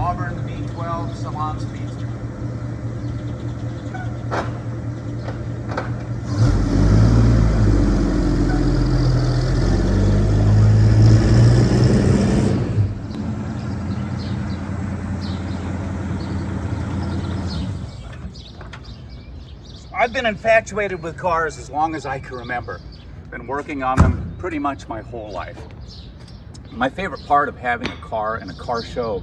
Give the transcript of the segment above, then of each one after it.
Auburn V12 Salon Speedster. I've been infatuated with cars as long as I can remember. Been working on them pretty much my whole life. My favorite part of having a car in a car show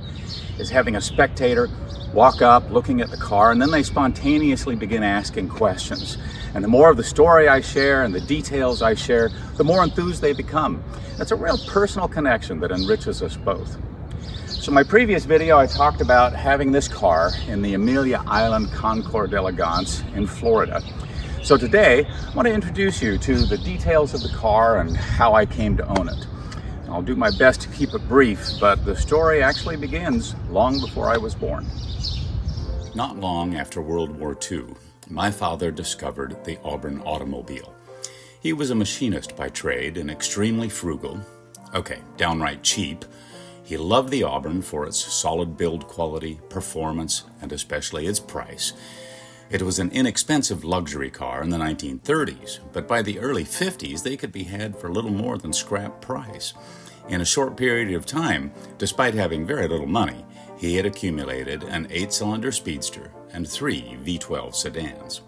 is having a spectator walk up, looking at the car, and then they spontaneously begin asking questions. And the more of the story I share and the details I share, the more enthused they become. It's a real personal connection that enriches us both. So in my previous video, I talked about having this car in the Amelia Island Concours d'Elegance in Florida. So today, I want to introduce you to the details of the car and how I came to own it. I'll do my best to keep it brief, but the story actually begins long before I was born. Not long after World War II, my father discovered the Auburn automobile. He was a machinist by trade and extremely frugal. Okay, downright cheap. He loved the Auburn for its solid build quality, performance, and especially its price. It was an inexpensive luxury car in the 1930s, but by the early 50s they could be had for little more than scrap price. In a short period of time, despite having very little money, he had accumulated an 8-cylinder Speedster and 3 V12 sedans.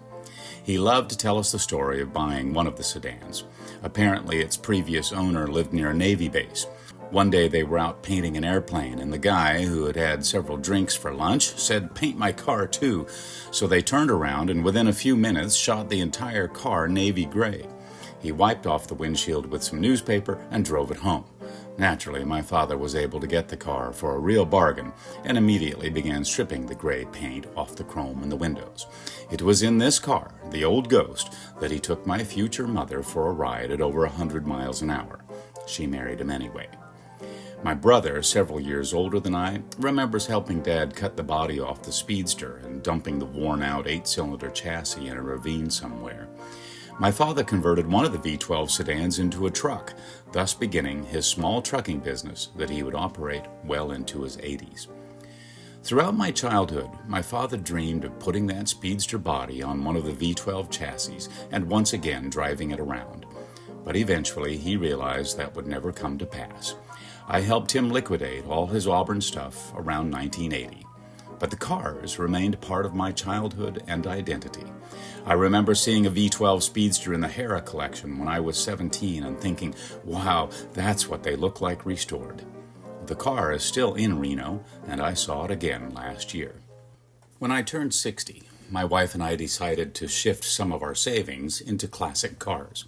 He loved to tell us the story of buying one of the sedans. Apparently its previous owner lived near a Navy base. One day they were out painting an airplane, and the guy, who had had several drinks for lunch, said, "Paint my car too." So they turned around and within a few minutes shot the entire car navy gray. He wiped off the windshield with some newspaper and drove it home. Naturally, my father was able to get the car for a real bargain and immediately began stripping the gray paint off the chrome in the windows. It was in this car, the old Ghost, that he took my future mother for a ride at over 100 miles an hour. She married him anyway. My brother, several years older than I, remembers helping Dad cut the body off the Speedster and dumping the worn-out 8-cylinder chassis in a ravine somewhere. My father converted one of the V12 sedans into a truck, thus beginning his small trucking business that he would operate well into his 80s. Throughout my childhood, my father dreamed of putting that Speedster body on one of the V12 chassis and once again driving it around. But eventually he realized that would never come to pass. I helped him liquidate all his Auburn stuff around 1980. But the cars remained part of my childhood and identity. I remember seeing a V12 Speedster in the Hera collection when I was 17 and thinking, wow, that's what they look like restored. The car is still in Reno, and I saw it again last year. When I turned 60, my wife and I decided to shift some of our savings into classic cars.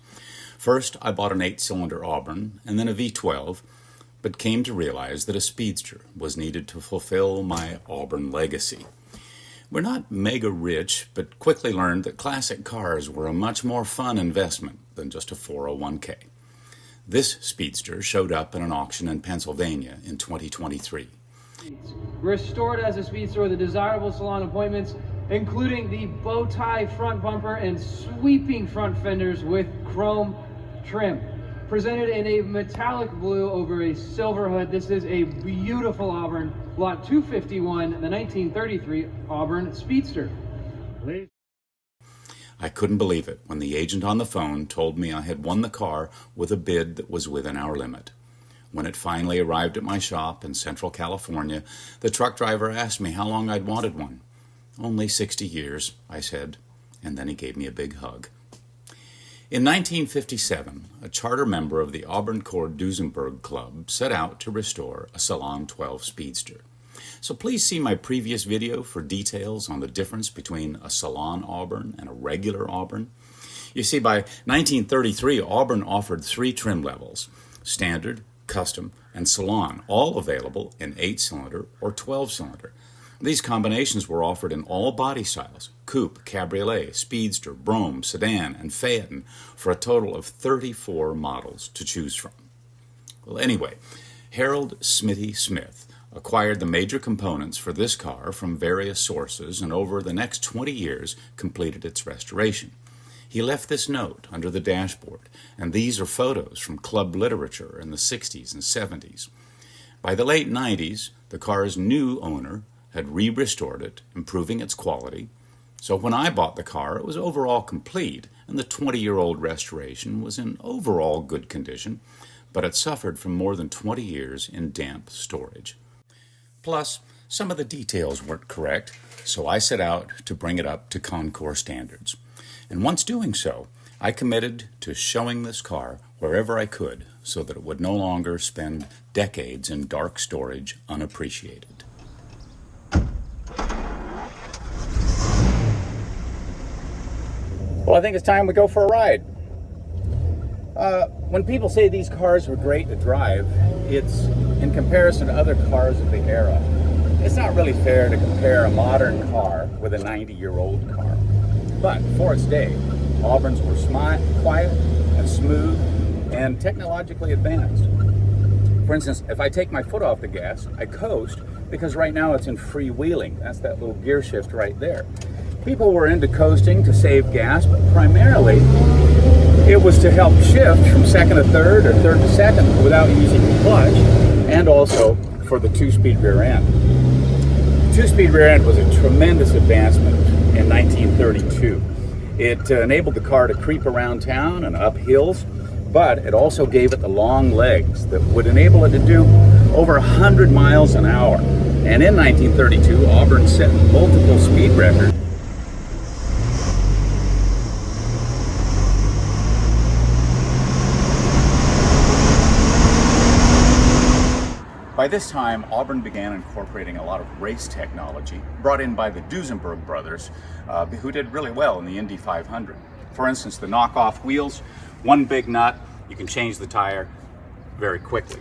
First, I bought an 8-cylinder Auburn and then a V12, but came to realize that a Speedster was needed to fulfill my Auburn legacy. We're not mega rich, but quickly learned that classic cars were a much more fun investment than just a 401k. This Speedster showed up at an auction in Pennsylvania in 2023. Restored as a Speedster with desirable salon appointments, including the bow tie front bumper and sweeping front fenders with chrome trim. Presented in a metallic blue over a silver hood, this is a beautiful Auburn, Lot 251, the 1933 Auburn Speedster. I couldn't believe it when the agent on the phone told me I had won the car with a bid that was within our limit. When it finally arrived at my shop in Central California, the truck driver asked me how long I'd wanted one. "Only 60 years, I said, and then he gave me a big hug. In 1957, a charter member of the Auburn Cord Duesenberg Club set out to restore a Salon 12 Speedster. So please see my previous video for details on the difference between a Salon Auburn and a regular Auburn. You see, by 1933, Auburn offered 3 trim levels: Standard, Custom, and Salon, all available in 8-cylinder or 12-cylinder. These combinations were offered in all body styles: coupe, cabriolet, speedster, brougham, sedan, and phaeton, for a total of 34 models to choose from. Well, anyway, Harold Smithy Smith acquired the major components for this car from various sources and over the next 20 years completed its restoration. He left this note under the dashboard, and these are photos from club literature in the 60s and 70s. By the late 90s, the car's new owner had re-restored it, improving its quality. So when I bought the car, it was overall complete, and the 20-year-old restoration was in overall good condition, but it suffered from more than 20 years in damp storage. Plus, some of the details weren't correct, so I set out to bring it up to Concours standards. And once doing so, I committed to showing this car wherever I could so that it would no longer spend decades in dark storage unappreciated. Well, I think it's time we go for a ride. When people say these cars were great to drive, it's in comparison to other cars of the era. It's not really fair to compare a modern car with a 90-year-old car. But for its day, Auburns were quiet and smooth and technologically advanced. For instance, if I take my foot off the gas, I coast because right now it's in freewheeling. That's that little gear shift right there. People were into coasting to save gas, but primarily it was to help shift from second to third or third to second without using the clutch, and also for the two-speed rear end. Two-speed rear end was a tremendous advancement in 1932. It enabled the car to creep around town and up hills, but it also gave it the long legs that would enable it to do over 100 miles an hour. And in 1932, Auburn set multiple speed records. By this time, Auburn began incorporating a lot of race technology brought in by the Duesenberg brothers, who did really well in the Indy 500. For instance, the knockoff wheels, one big nut, you can change the tire very quickly.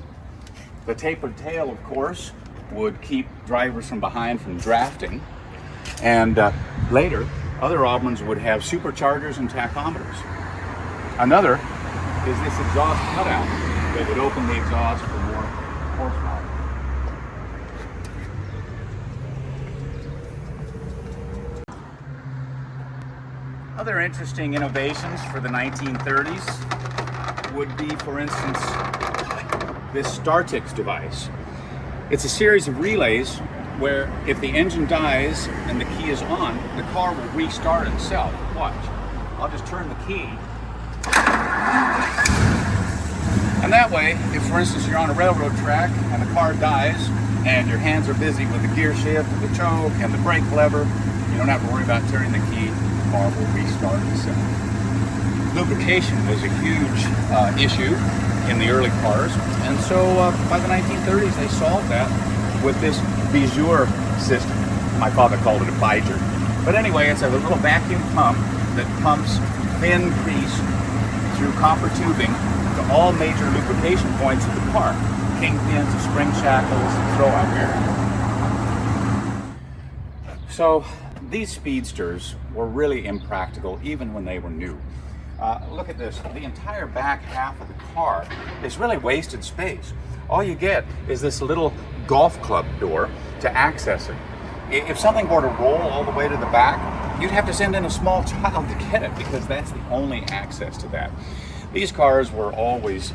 The tapered tail, of course, would keep drivers from behind from drafting. And later, other Auburns would have superchargers and tachometers. Another is this exhaust cutout that would open the exhaust for more horsepower. Other interesting innovations for the 1930s would be, for instance, this Startix device. It's a series of relays where if the engine dies and the key is on, the car will restart itself. Watch. I'll just turn the key. And that way, if for instance you're on a railroad track and the car dies and your hands are busy with the gear shift, the choke, and the brake lever, you don't have to worry about turning the key. The car will restart itself. Lubrication was a huge issue in the early cars, and so by the 1930s they solved that with this Bijur system. My father called it a Bijur. But anyway, it's a little vacuum pump that pumps thin grease through copper tubing to all major lubrication points of the car. Kingpins, spring shackles, throwout area. So these speedsters were really impractical even when they were new. Look at this, the entire back half of the car is really wasted space. All you get is this little golf club door to access it. If something were to roll all the way to the back, you'd have to send in a small child to get it because that's the only access to that. These cars were always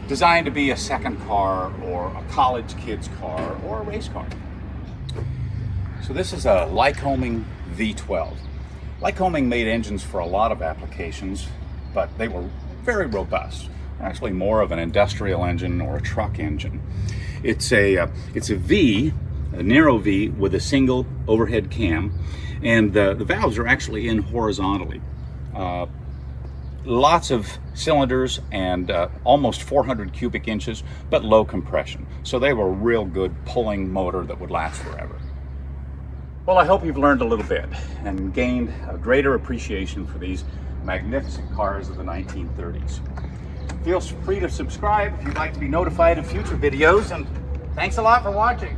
designed to be a second car or a college kid's car or a race car. So this is a Lycoming V12. Lycoming made engines for a lot of applications, but they were very robust. Actually more of an industrial engine or a truck engine. It's a V, a narrow V with a single overhead cam, and the valves are actually in horizontally. Lots of cylinders and almost 400 cubic inches, but low compression. So they were a real good pulling motor that would last forever. Well, I hope you've learned a little bit and gained a greater appreciation for these magnificent cars of the 1930s. Feel free to subscribe if you'd like to be notified of future videos, and thanks a lot for watching.